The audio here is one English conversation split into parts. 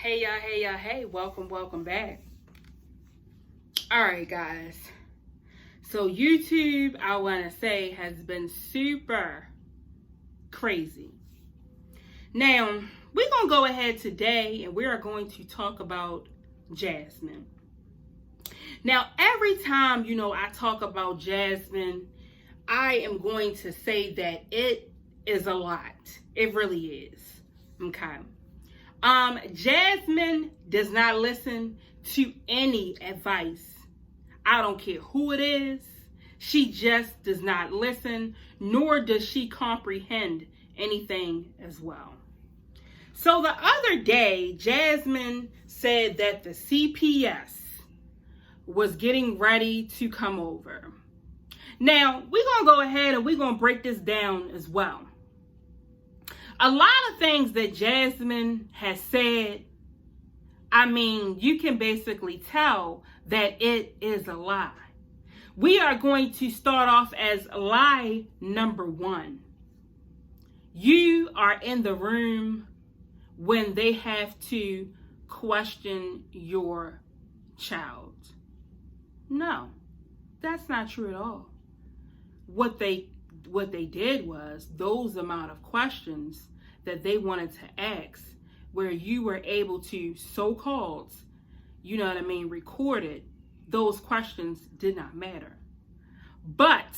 Hey, welcome back. All right, guys. So YouTube, I want to say, has been super crazy. Now, we're going to go ahead today and we are going to talk about Jasmine. Now, every time, I talk about Jasmine, I am going to say that it is a lot. It really is. Okay. Jasmine does not listen to any advice. I don't care who it is. She just does not listen, nor does she comprehend anything as well. So the other day, Jasmine said that the CPS was getting ready to come over. Now, we're going to go ahead and we're going to break this down as well. A lot of things that Jasmine has said, you can basically tell that it is a lie. We are going to start off as lie number 1. You are in the room when they have to question your child. No, that's not true at all. What they did was those amount of questions that they wanted to ask, where you were able to so-called, record it, those questions did not matter. But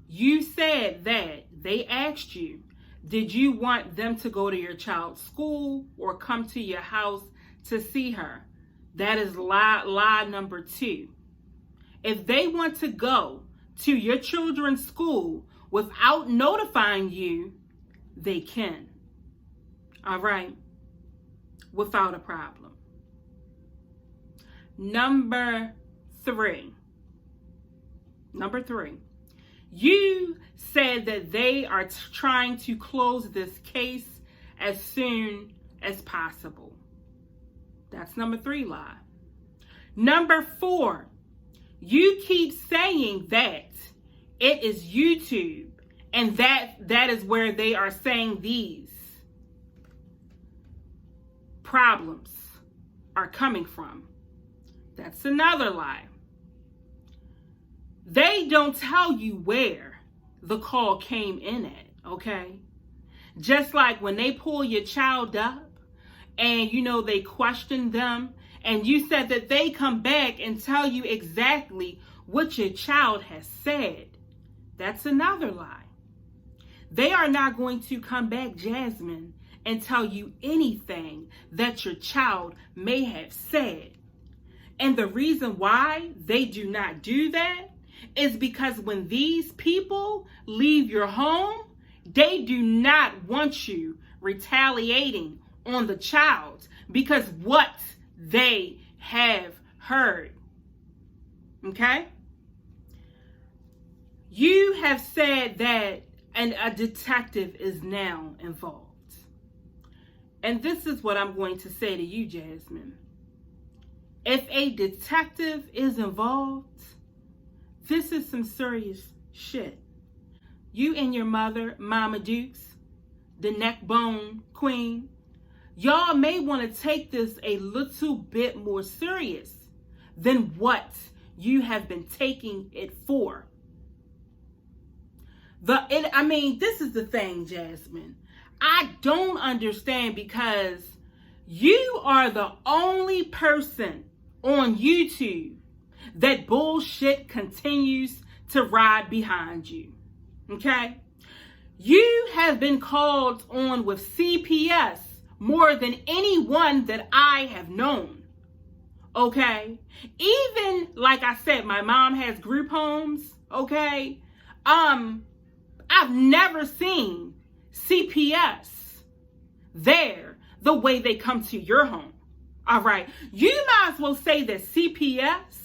you said that they asked you, did you want them to go to your child's school or come to your house to see her? That is lie number 2. If they want to go to your children's school without notifying you, they can. All right? Without a problem. Number 3. You said that they are trying to close this case as soon as possible. That's number 3 lie. Number 4, you keep saying that it is YouTube and that is where they are saying these problems are coming from. That's another lie. They don't tell you where the call came in at, okay? Just like when they pull your child up and, they question them and you said that they come back and tell you exactly what your child has said. That's another lie. They are not going to come back, Jasmine, and tell you anything that your child may have said. And the reason why they do not do that is because when these people leave your home, they do not want you retaliating on the child because what they have heard. Okay? You have said that a detective is now involved. And this is what I'm going to say to you, Jasmine. If a detective is involved, this is some serious shit. You and your mother, Mama Dukes, the neck bone queen, y'all may want to take this a little bit more serious than what you have been taking it for. This is the thing, Jasmine. I don't understand because you are the only person on YouTube that bullshit continues to ride behind you. Okay? You have been called on with CPS more than anyone that I have known. Okay? Even, like I said, my mom has group homes. Okay? I've never seen CPS there the way they come to your home. All right. You might as well say that CPS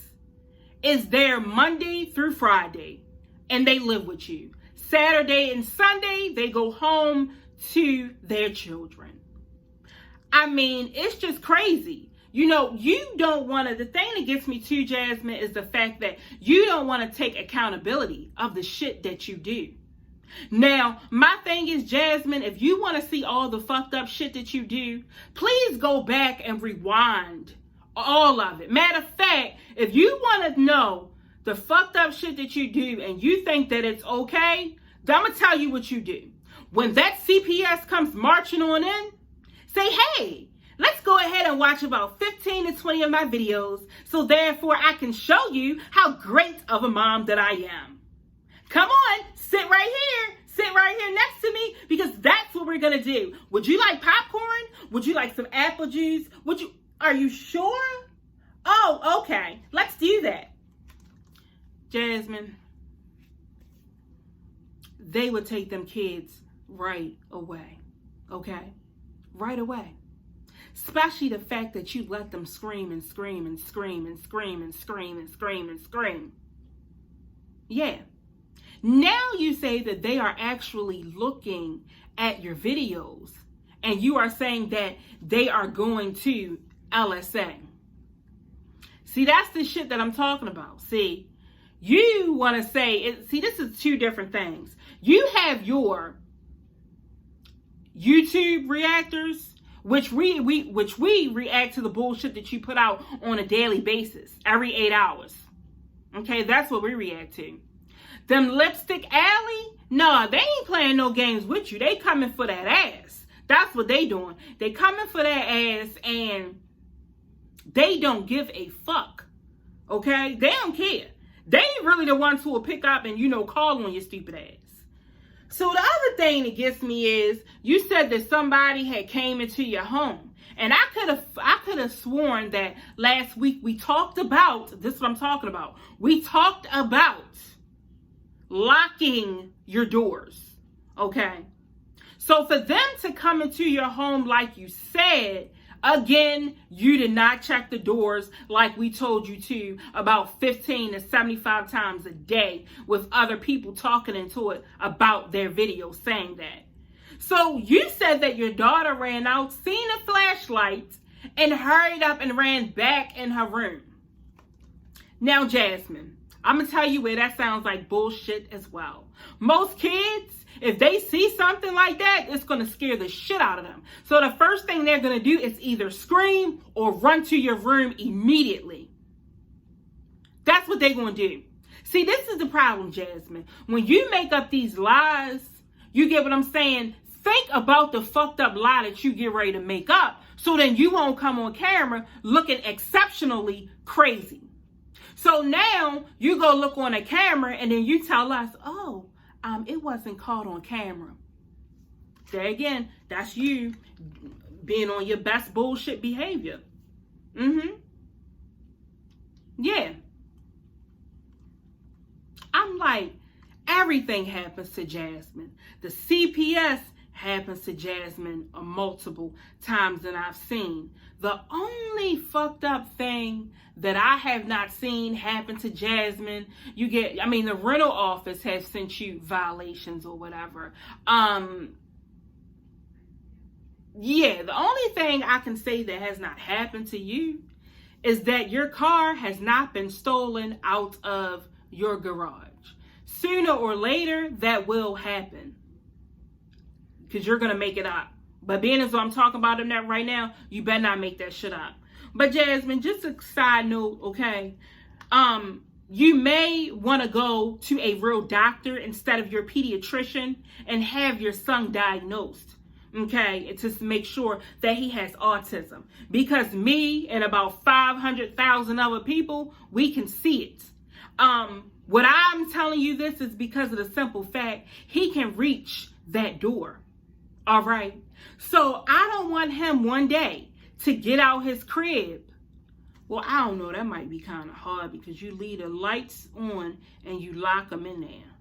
is there Monday through Friday and they live with you. Saturday and Sunday, they go home to their children. It's just crazy. You don't want to, the thing that gets me too, Jasmine, is the fact that you don't want to take accountability of the shit that you do. Now, my thing is, Jasmine, if you want to see all the fucked up shit that you do, please go back and rewind all of it. Matter of fact, if you want to know the fucked up shit that you do and you think that it's okay, then I'm going to tell you what you do. When that CPS comes marching on in, say, hey, let's go ahead and watch about 15 to 20 of my videos so therefore I can show you how great of a mom that I am. Come on, sit right here next to me, because that's what we're going to do. Would you like popcorn? Would you like some apple juice? Are you sure? Oh, okay, let's do that. Jasmine, they would take them kids right away, okay? Right away. Especially the fact that you let them scream and scream and scream and scream and scream and scream and scream. Yeah. Now you say that they are actually looking at your videos and you are saying that they are going to LSA. See, that's the shit that I'm talking about. See, you want to say, this is two different things. You have your YouTube reactors, which we react to the bullshit that you put out on a daily basis, every 8 hours. Okay, that's what we react to. Them Lipstick Alley, nah, they ain't playing no games with you. They coming for that ass. That's what they doing. They coming for that ass and they don't give a fuck. Okay? They don't care. They ain't really the ones who will pick up and, call on your stupid ass. So the other thing that gets me is, you said that somebody had came into your home. And I could have sworn that last week we talked about, this is what I'm talking about. We talked about locking your doors. Okay? So for them to come into your home like you said, again, you did not check the doors like we told you to about 15 to 75 times a day with other people talking into it about their video saying that. So you said that your daughter ran out, seen a flashlight, and hurried up and ran back in her room. Now, Jasmine, I'm going to tell you where that sounds like bullshit as well. Most kids, if they see something like that, it's going to scare the shit out of them. So the first thing they're going to do is either scream or run to your room immediately. That's what they're going to do. See, this is the problem, Jasmine. When you make up these lies, you get what I'm saying? Think about the fucked up lie that you get ready to make up, so then you won't come on camera looking exceptionally crazy. So now you go look on a camera and then you tell us, oh, it wasn't caught on camera. There again, that's you being on your best bullshit behavior. Yeah. I'm like, everything happens to Jasmine. The CPS happens to Jasmine multiple times that I've seen. The only fucked up thing that I have not seen happen to Jasmine, the rental office has sent you violations or whatever. Yeah, the only thing I can say that has not happened to you is that your car has not been stolen out of your garage. Sooner or later, that will happen, because you're going to make it up. But being as though I'm talking about it right now, you better not make that shit up. But Jasmine, just a side note, okay? You may want to go to a real doctor instead of your pediatrician and have your son diagnosed, okay? To make sure that he has autism. Because me and about 500,000 other people, we can see it. What I'm telling you this is because of the simple fact he can reach that door. All right. So I don't want him one day to get out his crib. Well, I don't know. That might be kind of hard because you leave the lights on and you lock them in there.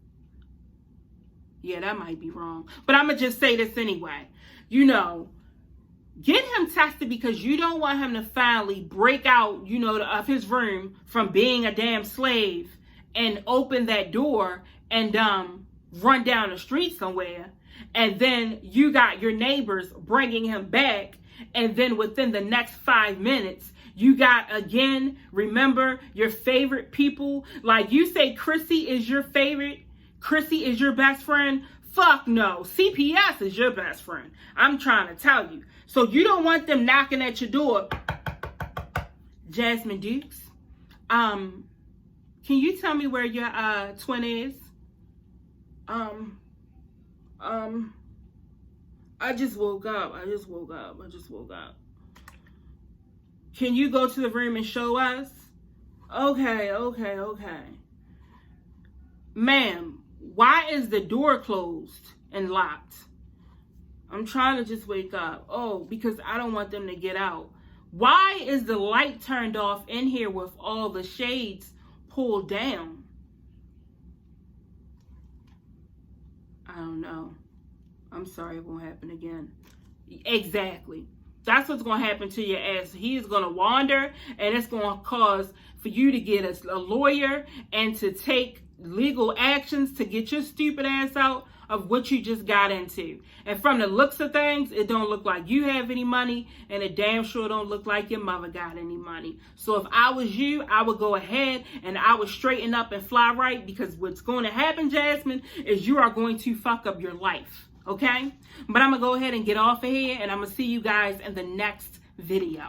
Yeah, that might be wrong. But I'm going to just say this anyway. Get him tested, because you don't want him to finally break out, of his room from being a damn slave and open that door and run down the street somewhere. And then you got your neighbors bringing him back. And then within the next 5 minutes, you got, again, remember your favorite people. Like you say, Chrissy is your favorite. Chrissy is your best friend. Fuck no. CPS is your best friend. I'm trying to tell you. So you don't want them knocking at your door. Jasmine Dukes, can you tell me where your twin is? I just woke up. Can you go to the room and show us? Okay. Ma'am, why is the door closed and locked? I'm trying to just wake up. Oh, because I don't want them to get out. Why is the light turned off in here with all the shades pulled down? I don't know. I'm sorry, it won't happen again. Exactly. That's what's going to happen to your ass. He's going to wander, and it's going to cause for you to get a lawyer and to take legal actions to get your stupid ass out of what you just got into. And from the looks of things, it don't look like you have any money, and it damn sure don't look like your mother got any money. So if I was you, I would go ahead and I would straighten up and fly right, because what's going to happen, Jasmine, is you are going to fuck up your life. Okay? But I'm going to go ahead and get off of here, and I'm going to see you guys in the next video.